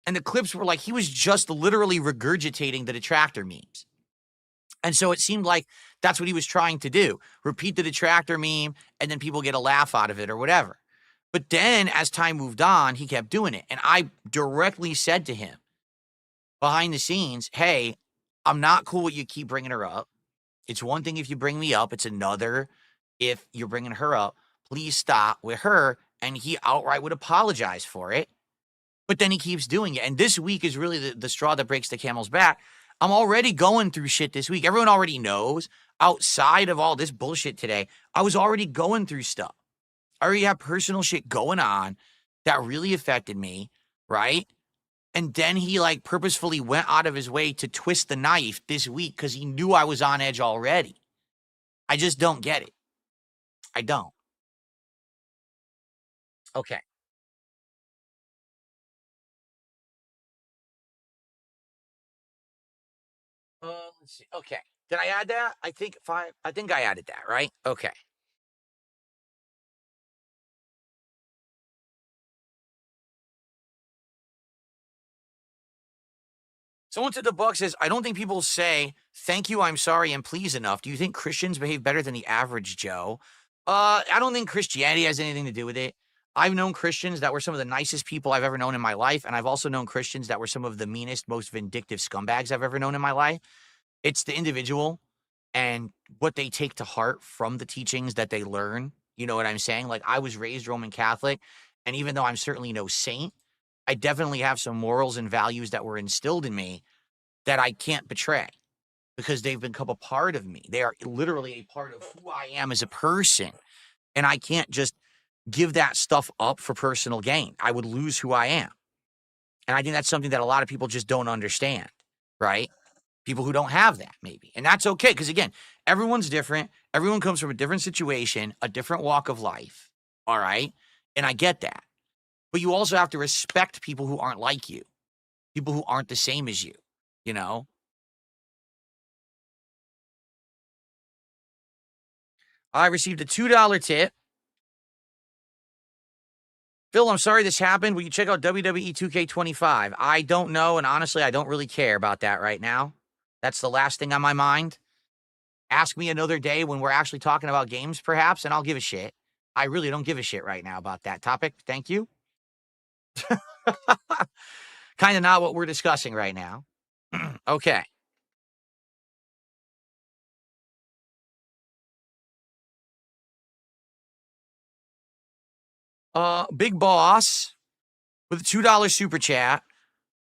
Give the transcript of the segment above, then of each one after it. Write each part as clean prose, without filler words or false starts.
And the clips were like, he was just literally regurgitating the detractor memes. And so it seemed like that's what he was trying to do. Repeat the detractor meme, and then people get a laugh out of it or whatever. But then as time moved on, he kept doing it. And I directly said to him behind the scenes, hey, I'm not cool with you keep bringing her up. It's one thing if you bring me up. It's another if you're bringing her up. Please stop with her. And he outright would apologize for it. But then he keeps doing it. And this week is really the straw that breaks the camel's back. I'm already going through shit this week. Everyone already knows. Outside of all this bullshit today, I was already going through stuff. I already have personal shit going on that really affected me, right? And then he like purposefully went out of his way to twist the knife this week because he knew I was on edge already. I just don't get it. I don't. Okay. Let's see. Okay. Did I add that? I think I added that, right? Okay. Someone to the book says, I don't think people say thank you, I'm sorry, and please enough. Do you think Christians behave better than the average Joe? I don't think Christianity has anything to do with it. I've known Christians that were some of the nicest people I've ever known in my life, and I've also known Christians that were some of the meanest, most vindictive scumbags I've ever known in my life. It's the individual and what they take to heart from the teachings that they learn. You know what I'm saying? Like, I was raised Roman Catholic, and even though I'm certainly no saint, I definitely have some morals and values that were instilled in me that I can't betray because they've become a part of me. They are literally a part of who I am as a person. And I can't just give that stuff up for personal gain. I would lose who I am. And I think that's something that a lot of people just don't understand, right? People who don't have that, maybe. And that's okay. Because again, everyone's different. Everyone comes from a different situation, a different walk of life. All right. And I get that. But you also have to respect people who aren't like you, people who aren't the same as you, you know? I received a $2 tip. Phil, I'm sorry this happened. Will you check out WWE 2K25? I don't know, and honestly, I don't really care about that right now. That's the last thing on my mind. Ask me another day when we're actually talking about games, perhaps, and I'll give a shit. I really don't give a shit right now about that topic. Thank you. Kind of not what we're discussing right now. Okay. Big Boss with a $2 super chat.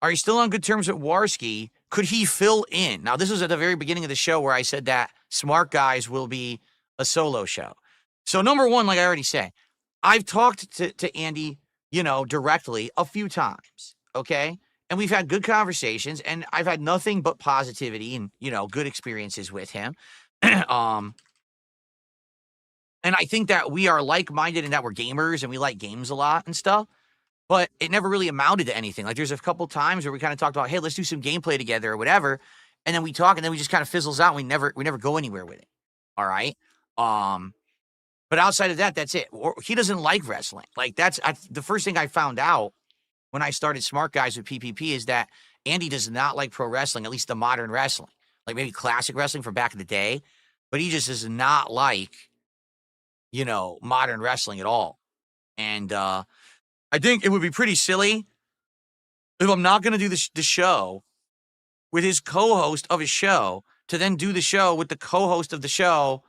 Are you still on good terms with Warski? Could he fill in? Now, this was at the very beginning of the show where I said that Smart Guys will be a solo show. So, number one, like I already said, I've talked to Andy, directly a few times, okay? And we've had good conversations, and I've had nothing but positivity and, good experiences with him. And I think that we are like-minded and that we're gamers and we like games a lot and stuff. But it never really amounted to anything. Like, there's a couple times where we kind of talked about, hey, let's do some gameplay together or whatever. And then we talk, and then we just kind of fizzles out. And we never go anywhere with it. All right. But outside of that, that's it. He doesn't like wrestling. Like, that's the first thing I found out when I started Smart Guys with PPP is that Andy does not like pro wrestling, at least the modern wrestling, like maybe classic wrestling from back in the day. But he just does not like, modern wrestling at all. And I think it would be pretty silly if I'm not going to do the show with his co-host of his show to then do the show with the co-host of the show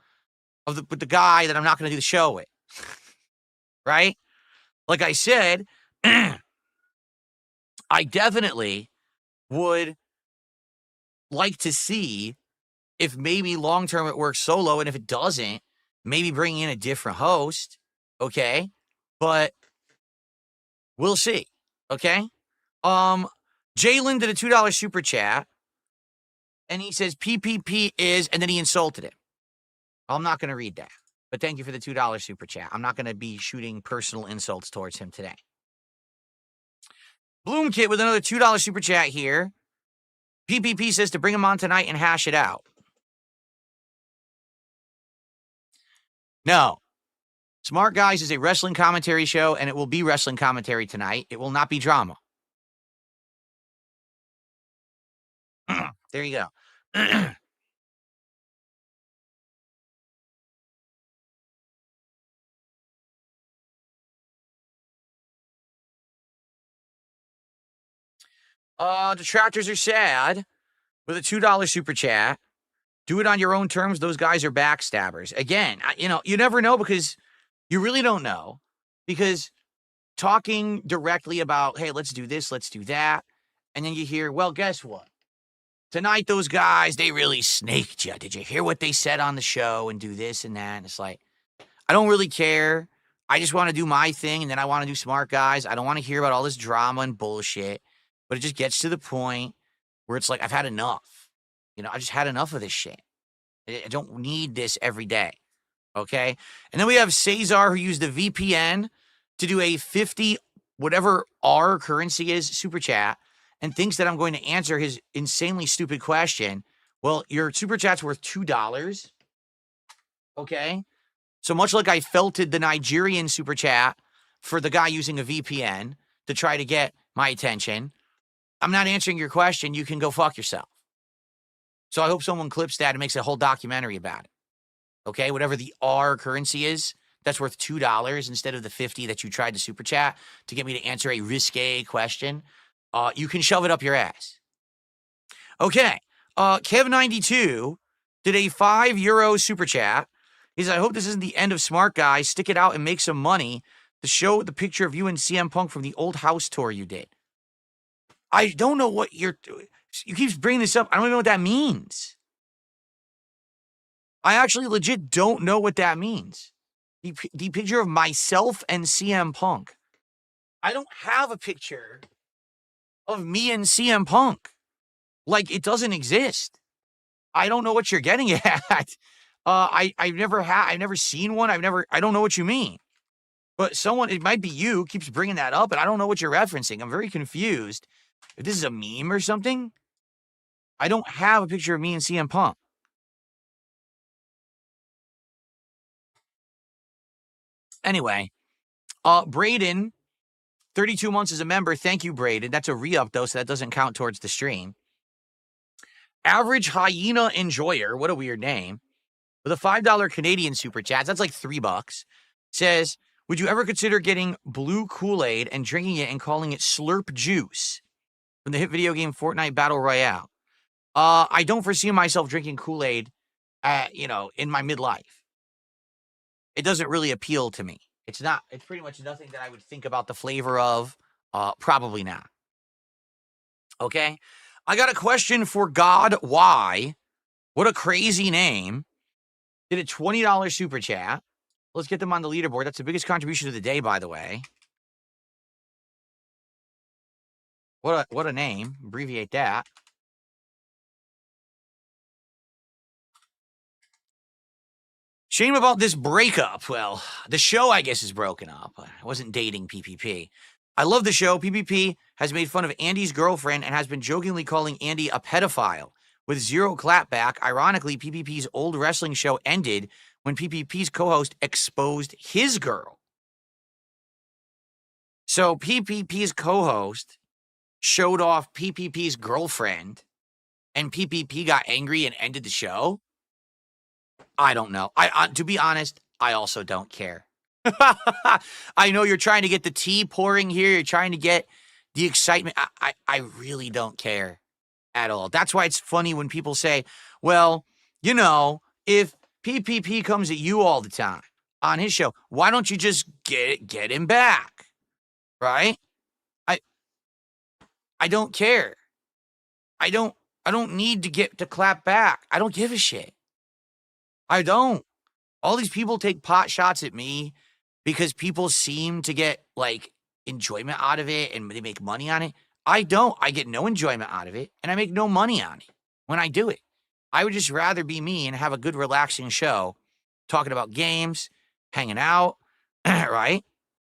with the guy that I'm not going to do the show with. Right? Like I said, I definitely would like to see if maybe long-term it works solo, and if it doesn't, maybe bring in a different host, okay? But we'll see, okay? Jalen did a $2 super chat, and he says PPP is, and then he insulted him. I'm not going to read that, but thank you for the $2 super chat. I'm not going to be shooting personal insults towards him today. Bloomkit with another $2 super chat here. PPP says to bring him on tonight and hash it out. No. Smart Guys is a wrestling commentary show, and it will be wrestling commentary tonight. It will not be drama. There you go. Detractors are sad with a $2 super chat. Do it on your own terms. Those guys are backstabbers. Again, you never know because you really don't know because talking directly about, hey, let's do this, let's do that. And then you hear, well, guess what? Tonight, those guys, they really snaked you. Did you hear what they said on the show and do this and that? And it's like, I don't really care. I just want to do my thing, and then I want to do smart guys. I don't want to hear about all this drama and bullshit. But it just gets to the point where it's like, I've had enough. I just had enough of this shit. I don't need this every day. Okay? And then we have Cesar, who used the VPN to do a 50, whatever R currency is, super chat, and thinks that I'm going to answer his insanely stupid question. Well, your super chat's worth $2. Okay? So much like I felted the Nigerian super chat for the guy using a VPN to try to get my attention, I'm not answering your question. You can go fuck yourself. So I hope someone clips that and makes a whole documentary about it. Okay? Whatever the R currency is, that's worth $2 instead of the 50 that you tried to super chat to get me to answer a risque question. You can shove it up your ass. Okay. Kev92 did a €5 super chat. He says, I hope this isn't the end of Smart Guys. Stick it out and make some money. To show the picture of you and CM Punk from the old house tour you did. I don't know what you keep bringing this up. I don't even know what that means. I actually legit don't know what that means. The picture of myself and CM Punk. I don't have a picture of me and CM Punk. Like, it doesn't exist. I don't know what you're getting at. I've never seen one. I don't know what you mean. But someone, it might be you, keeps bringing that up, and I don't know what you're referencing. I'm very confused. If this is a meme or something, I don't have a picture of me and CM Punk. Anyway, Braden, 32 months as a member. Thank you, Braden. That's a re-up, though, so that doesn't count towards the stream. Average Hyena Enjoyer, what a weird name, with a $5 Canadian super chat, that's like $3, says, would you ever consider getting blue Kool-Aid and drinking it and calling it Slurp Juice from the hit video game Fortnite Battle Royale? I don't foresee myself drinking Kool-Aid, in my midlife. It doesn't really appeal to me. It's pretty much nothing that I would think about the flavor of. Probably not. Okay? I got a question for God Why. What a crazy name. Did a $20 super chat. Let's get them on the leaderboard. That's the biggest contribution of the day, by the way. What a name. Abbreviate that. Shame about this breakup. Well, the show, I guess, is broken up. I wasn't dating PPP. I love the show. PPP has made fun of Andy's girlfriend and has been jokingly calling Andy a pedophile with zero clapback. Ironically, PPP's old wrestling show ended when PPP's co-host exposed his girl. So PPP's co-host showed off PPP's girlfriend and PPP got angry and ended the show? I don't know. To be honest, I also don't care. I know you're trying to get the tea pouring here. You're trying to get the excitement. I really don't care at all. That's why it's funny when people say, well, if PPP comes at you all the time on his show, why don't you just get him back? Right? I don't care. I don't need to clap back. I don't give a shit. I don't. All these people take pot shots at me because people seem to get enjoyment out of it and they make money on it. I don't. I get no enjoyment out of it and I make no money on it when I do it. I would just rather be me and have a good, relaxing show talking about games, hanging out, right?